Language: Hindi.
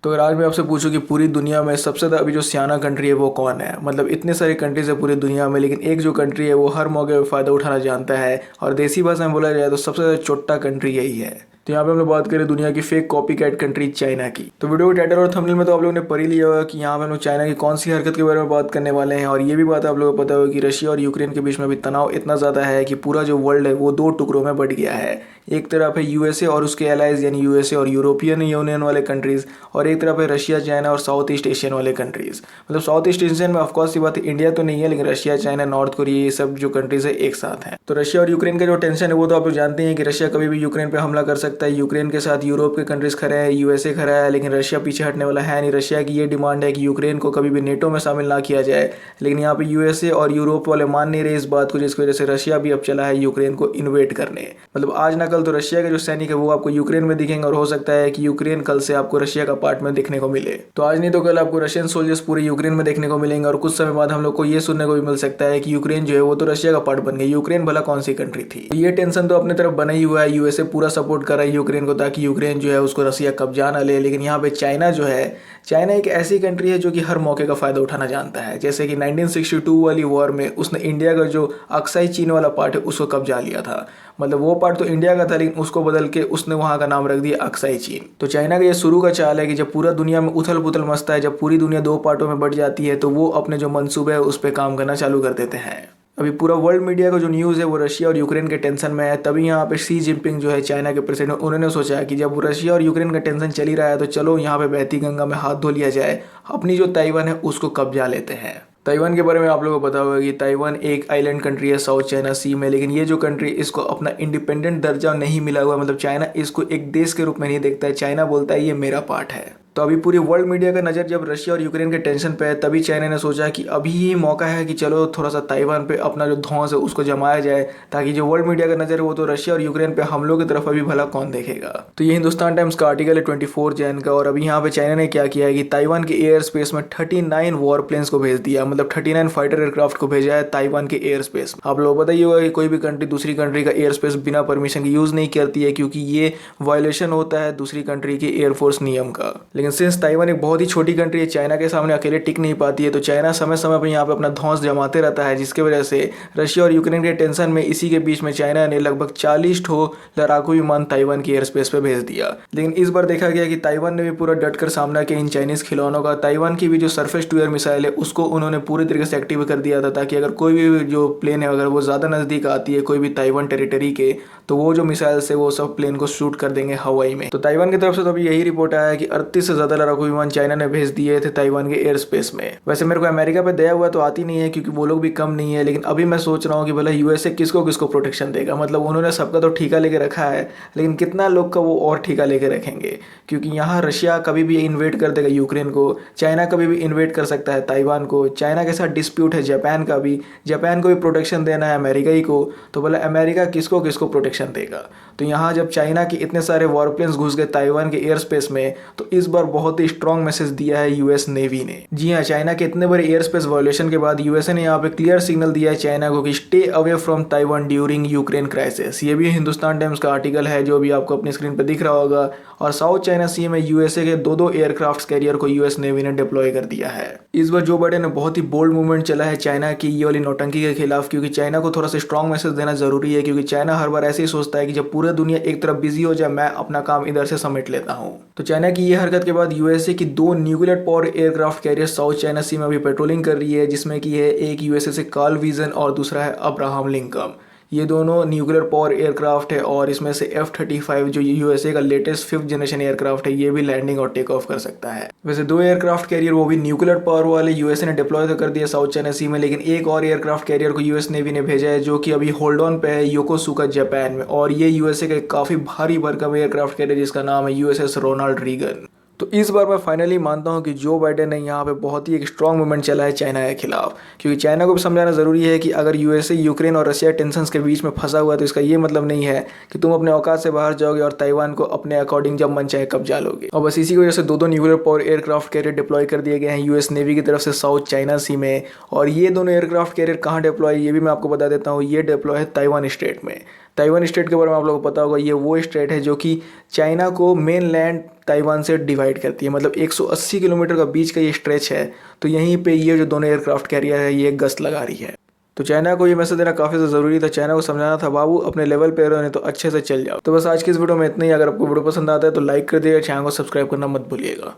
तो अगर आज मैं आपसे पूछूं कि पूरी दुनिया में सबसे ज़्यादा अभी जो सियाना कंट्री है वो कौन है, मतलब इतने सारे कंट्रीज है पूरी दुनिया में, लेकिन एक जो कंट्री है वो हर मौके पर फ़ायदा उठाना जानता है और देसी भाषा में बोला जाए तो सबसे ज़्यादा चोट्टा कंट्री यही है। तो यहाँ पे हम लोग बात करें दुनिया की fake copy cat country China की। तो वीडियो के टाइटल और थंबनेल में तो आप लोगों ने पढ़ ही लिया होगा कि यहाँ पे हम लोग चाइना की कौन सी हरकत के बारे में बात करने वाले हैं। और ये भी बात आप लोगों को पता होगा कि रशिया और यूक्रेन के बीच में अभी तनाव इतना ज़्यादा है कि पूरा जो वर्ल्ड है वो दो टुकड़ों में बट गया है। एक तरफ है यूएसए और उसके एलाइज यानी यूएसए और यूरोपियन यूनियन वाले कंट्रीज़, और एक तरफ है रशिया चाइना और साउथ ईस्ट एशियन वाले कंट्रीज़। मतलब साउथ ईस्ट एशियन में ऑफकोर्स ये बात इंडिया तो नहीं है, लेकिन रशिया चाइना नॉर्थ कोरिया ये सब जो कंट्रीज़ है एक साथ हैं। तो रशिया और यूक्रेन का जो टेंशन है वो तो आप लोग जानते हैं कि रशिया कभी भी यूक्रेन पे हमला कर सकता है। यूक्रेन के साथ यूरोप के कंट्रीज़ खड़े हैं, यूएसए खड़ा है, लेकिन रशिया पीछे हटने वाला है नहीं। रशिया की ये डिमांड है कि यूक्रेन को कभी भी नेटो में शामिल ना किया जाए, लेकिन यहाँ पे यूएसए और यूरोप वाले मान नहीं रहे इस बात को, जिसकी वजह से रशिया भी अब चला है यूक्रेन को इन्वेट करने। मतलब आज ना कल तो रशिया के जो सैनिक है वो आपको यूक्रेन में दिखेंगे और हो सकता है कि यूक्रेन कल से आपको रशिया का पार्ट में देखने को मिले। तो आज नहीं तो कल आपको रशियन सोल्जर्स पूरे यूक्रेन में देखने को मिलेंगे और कुछ समय बाद हम लोग को ये सुनने को भी मिल सकता है कि यूक्रेन जो है वो तो रशिया का पार्ट बन गया। यूक्रेन भला कौन सी कंट्री थी? तो ये टेंशन तो अपने तरफ बना ही हुआ है। यूएसए पूरा सपोर्ट कर रहा है यूक्रेन को ताकि यूक्रेन जो है उसको रशिया कब्जा ना ले। लेकिन यहाँ पे चाइना जो है, चाइना एक ऐसी कंट्री है जो कि हर मौके का फायदा उठाना जानता है। जैसे कि 1962 वाली वॉर में उसने इंडिया का जो अक्साई चीन वाला पार्ट है उसको कब्जा लिया था। मतलब वो पार्ट तो इंडिया का था, लेकिन उसको बदल के उसने वहाँ का नाम रख दिया अक्साई चीन। तो चाइना का ये शुरू का चाल है कि जब पूरा दुनिया में उथल पुथल मचता है, जब पूरी दुनिया दो पार्टों में बट जाती है, तो वो अपने जो मंसूबे है उस पर काम करना चालू कर देते हैं। अभी पूरा वर्ल्ड मीडिया का जो न्यूज़ है वो रशिया और यूक्रेन के टेंशन में है। तभी यहाँ पे शी जिनपिंग जो है चाइना के प्रेसिडेंट, उन्होंने सोचा कि जब रशिया और यूक्रेन का टेंशन चल ही रहा है तो चलो यहाँ पे बहती गंगा में हाथ धो लिया जाए, अपनी जो ताइवान है उसको कब्जा लेते हैं। ताइवान के बारे में आप लोगों को पता होगा कि ताइवान एक आइलैंड कंट्री है साउथ चाइना सी में, लेकिन ये जो कंट्री इसको अपना इंडिपेंडेंट दर्जा नहीं मिला हुआ, मतलब चाइना इसको एक देश के रूप में नहीं देखता है। चाइना बोलता है ये मेरा पार्ट है। तो अभी पूरी वर्ल्ड मीडिया का नज़र जब रशिया और यूक्रेन के टेंशन पे है, तभी चाइना ने सोचा कि अभी ही मौका है कि चलो थोड़ा सा ताइवान पे अपना जो धौंस है उसको जमाया जाए, ताकि जो वर्ल्ड मीडिया का नज़र है वो तो रशिया और यूक्रेन पे हमलों की तरफ अभी भला कौन देखेगा। तो ये हिंदुस्तान टाइम्स का आर्टिकल है 24 जैन का। और अभी यहाँ पे चाइना ने क्या किया है कि ताइवान के एयर स्पेस में 39 वॉर प्लेन्स को भेज दिया, मतलब 39 फाइटर एयरक्राफ्ट को भेजा है ताइवान के एयर स्पेस में। आप लोगों को पता ही होगा कि कोई भी कंट्री दूसरी कंट्री का एयर स्पेस बिना परमिशन के यूज़ नहीं करती है, क्योंकि ये वायलेशन होता है दूसरी कंट्री के एयरफोर्स नियम का। लेकिन सिंस ताइवान एक बहुत ही छोटी कंट्री है, चाइना के सामने अकेले टिक नहीं पाती है, तो चाइना समय समय पर यहाँ पे अपना धौंस जमाते रहता है, जिसकी वजह से रशिया और यूक्रेन के टेंशन में इसी के बीच में चाइना ने लगभग 40 ठो लड़ाकू विमान ताइवान की एयर स्पेस पे भेज दिया। लेकिन इस बार देखा गया कि ताइवान ने भी पूरा डटकर सामना किया इन चाइनीज खिलौनों का। ताइवान की भी जो सरफेस टू एयर मिसाइल है उसको उन्होंने पूरी तरीके से एक्टिव कर दिया था, ताकि अगर कोई भी जो प्लेन है अगर वो ज़्यादा नज़दीक आती है कोई भी ताइवान टेरिटरी के, तो वो जो मिसाइल से वो सब प्लेन को शूट कर देंगे हवाई में। तो ताइवान की तरफ से तो अभी यही रिपोर्ट आया है कि 38 से ज़्यादा लड़ाकू विमान चाइना ने भेज दिए थे ताइवान के एयर स्पेस में। वैसे मेरे को अमेरिका पे दया हुआ तो आती नहीं है, क्योंकि वो लोग भी कम नहीं है, लेकिन अभी मैं सोच रहा हूँ कि भला यूएसए किसको किसको प्रोटेक्शन देगा। मतलब उन्होंने सबका तो ठेका लेके रखा है, लेकिन कितना लोग का वो और ठेका लेके रखेंगे, क्योंकि यहाँ रशिया कभी भी इन्वेट कर देगा यूक्रेन को, चाइना कभी भी इन्वेट कर सकता है ताइवान को, चाइना के साथ डिस्प्यूट है जापान का भी, जापान को भी प्रोटेक्शन देना है अमेरिका ही को, तो भला अमेरिका किसको किसको प्रोटेक्शन देगा। तो यहाँ जब चाइना के इतने सारे वॉरप्लेन्स घुस गए ताइवान के एयर स्पेस में, तो इस बार बहुत ही स्ट्रॉन्ग मैसेज दिया है यूएस नेवी ने। जी हाँ, चाइना के इतने बड़े एयर स्पेस वायलेशन के बाद यूएसए ने यहाँ पे क्लियर सिग्नल दिया है चाइना को कि stay away from Taiwan during Ukraine crisis. ये भी हिंदुस्तान टाइम्स का आर्टिकल है जो अभी आपको अपनी स्क्रीन पर दिख रहा होगा। और साउथ चाइना सी में यूएसए के दो एयरक्राफ्ट कैरियर को यूएस नेवी ने डिप्लॉय कर दिया है। इस बार जो बाइडेन ने बहुत ही बोल्ड मूवमेंट चला है चाइना की ये वाली नौटंकी के खिलाफ, क्योंकि चाइना को थोड़ा सा स्ट्रॉन्ग मैसेज देना जरूरी है, क्योंकि चाइना हर बार ऐसे ही सोचता है कि जब पूरा दुनिया एक तरफ बिजी हो जाए मैं अपना काम इधर से समेट लेता हूँ। तो चाइना की ये हरकत के बाद यूएसए की 2 nuclear power aircraft carrier South China Sea में अभी पेट्रोलिंग कर रही है, जिसमें कि है एक यूएसए से कार्ल विजन और दूसरा है अब्राहम लिंकन। ये दोनों न्यूक्लियर पावर एयरक्राफ्ट है और इसमें से F-35 जो यूएसए का लेटेस्ट 5th जनरेशन एयरक्राफ्ट है ये भी लैंडिंग और टेक ऑफ कर सकता है। वैसे 2 एयरक्राफ्ट कैरियर वो भी न्यूक्लियर पावर वाले यूएसए ने डिप्लॉय तो कर दिया साउथ चाइना सी में, लेकिन एक और एयरक्राफ्ट कैरियर को यूएस नेवी ने भेजा है जो कि अभी होल्ड ऑन पे है योकोसुका जापान में, और ये यूएसए का काफ़ी भारी भरकम एयरक्राफ्ट कैरियर जिसका नाम है यूएसएस रोनाल्ड रीगन। तो इस बार मैं फाइनली मानता हूं कि जो बाइडेन ने यहाँ पे बहुत ही एक स्ट्रॉन्ग मूवमेंट चला है चाइना के खिलाफ, क्योंकि चाइना को भी समझाना ज़रूरी है कि अगर यूएसए यूक्रेन और रशिया टेंशंस के बीच में फंसा हुआ है तो इसका ये मतलब नहीं है कि तुम अपने औकात से बाहर जाओगे और ताइवान को अपने अकॉर्डिंग जब मन चाहे कब्जा लोगे। और बस इसी की वजह से 2 nuclear power aircraft career deploy कर दिए गए हैं यूएस नेवी की तरफ से साउथ चाइना सी में। और ये दोनों एयरक्राफ्ट कैरियर कहाँ डिप्लॉय ये भी मैं आपको बता देता हूँ, ये डिप्लॉय है ताइवान स्टेट में। ताइवान स्टेट के बारे में आप लोगों को पता होगा, ये वो स्टेट है जो कि चाइना को मेन लैंड ताइवान से डिवाइड करती है। मतलब 180 किलोमीटर का बीच का ये स्ट्रेच है, तो यहीं पे ये जो दोनों एयरक्राफ्ट कैरियर है ये गश्त लगा रही है। तो चाइना को ये मैसेज देना काफ़ी ज़्यादा ज़रूरी था, चाइना को समझाना था बाबू अपने लेवल पे रहो, नहीं तो अच्छे से चल जाओ। तो बस आज की इस वीडियो में इतना ही। अगर आपको वीडियो पसंद आता है तो लाइक कर दिएगा, चैनल को सब्सक्राइब करना मत भूलिएगा।